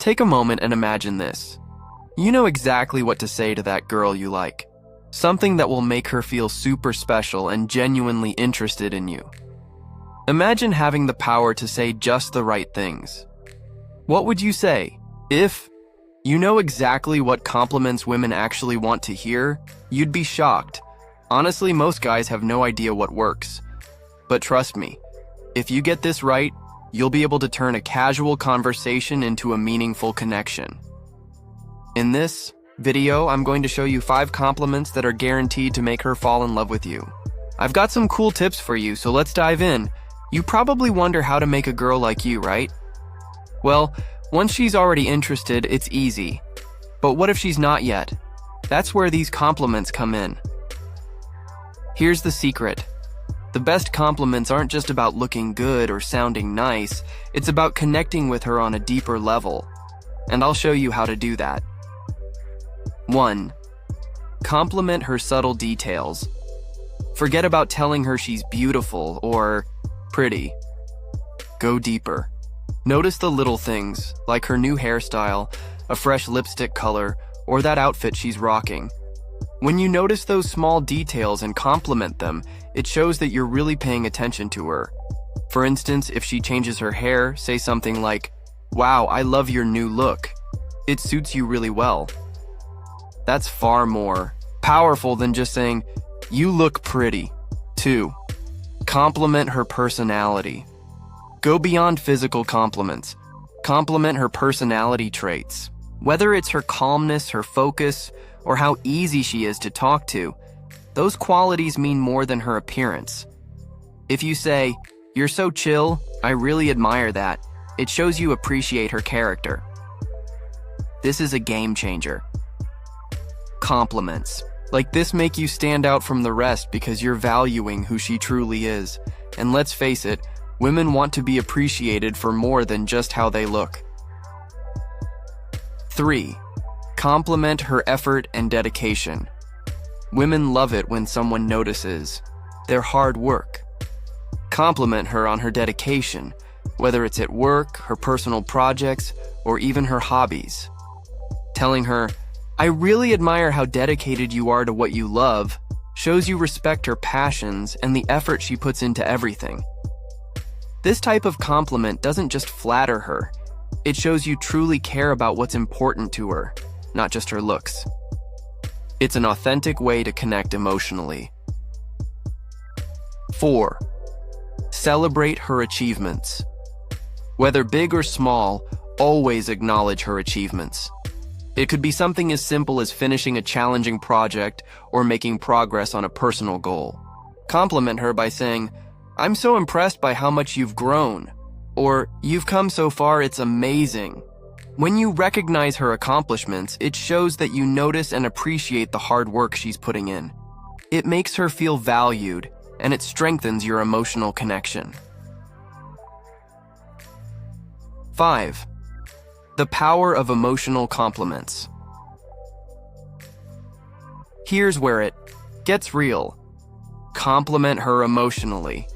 Take a moment and imagine this. You know exactly what to say to that girl you like. Something that will make her feel super special and genuinely interested in you. Imagine having the power to say just the right things. What would you say? If you know exactly what compliments women actually want to hear, you'd be shocked. Honestly, most guys have no idea what works. But trust me, if you get this right, you'll be able to turn a casual conversation into a meaningful connection. In this video, I'm going to show you 5 compliments that are guaranteed to make her fall in love with you. I've got some cool tips for you, so let's dive in. You probably wonder how to make a girl like you, right? Well, once she's already interested, it's easy. But what if she's not yet? That's where these compliments come in. Here's the secret. The best compliments aren't just about looking good or sounding nice, it's about connecting with her on a deeper level. And I'll show you how to do that. 1. Compliment her subtle details. Forget about telling her she's beautiful or pretty. Go deeper. Notice the little things, like her new hairstyle, a fresh lipstick color, or that outfit she's rocking. When you notice those small details and compliment them, it shows that you're really paying attention to her. For instance, if she changes her hair, say something like, "Wow, I love your new look. It suits you really well." That's far more powerful than just saying, "You look pretty." 2. Compliment her personality. Go beyond physical compliments. Compliment her personality traits. Whether it's her calmness, her focus, or how easy she is to talk to, those qualities mean more than her appearance. If you say, "You're so chill, I really admire that," it shows you appreciate her character. This is a game changer. Compliments like this make you stand out from the rest because you're valuing who she truly is. And let's face it, women want to be appreciated for more than just how they look. 3. Compliment her effort and dedication. Women love it when someone notices their hard work. Compliment her on her dedication, whether it's at work, her personal projects, or even her hobbies. Telling her, "I really admire how dedicated you are to what you love," shows you respect her passions and the effort she puts into everything. This type of compliment doesn't just flatter her, it shows you truly care about what's important to her, not just her looks. It's an authentic way to connect emotionally. 4. Celebrate her achievements. Whether big or small, always acknowledge her achievements. It could be something as simple as finishing a challenging project or making progress on a personal goal. Compliment her by saying, "I'm so impressed by how much you've grown," or "You've come so far, it's amazing." When you recognize her accomplishments, it shows that you notice and appreciate the hard work she's putting in. It makes her feel valued, and it strengthens your emotional connection. 5. The power of emotional compliments. Here's where it gets real. Compliment her emotionally.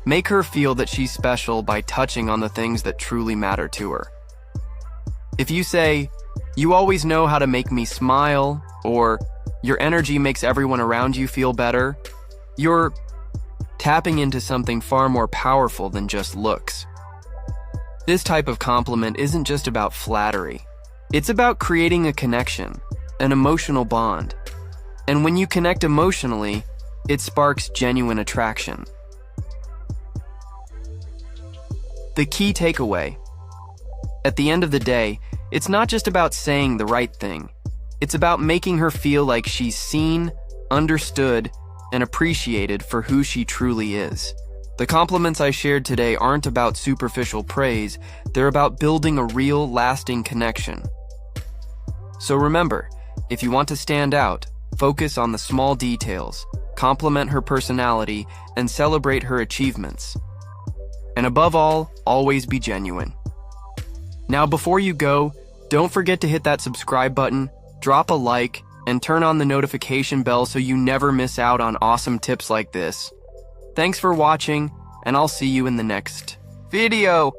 Make her feel that she's special by touching on the things that truly matter to her. If you say, "You always know how to make me smile," or "Your energy makes everyone around you feel better," you're tapping into something far more powerful than just looks. This type of compliment isn't just about flattery. It's about creating a connection, an emotional bond. And when you connect emotionally, it sparks genuine attraction. The key takeaway. At the end of the day, it's not just about saying the right thing. It's about making her feel like she's seen, understood, and appreciated for who she truly is. The compliments I shared today aren't about superficial praise, they're about building a real, lasting connection. So remember, if you want to stand out, focus on the small details, compliment her personality, and celebrate her achievements. And above all, always be genuine. Now before you go, don't forget to hit that subscribe button, drop a like, and turn on the notification bell so you never miss out on awesome tips like this. Thanks for watching, and I'll see you in the next video.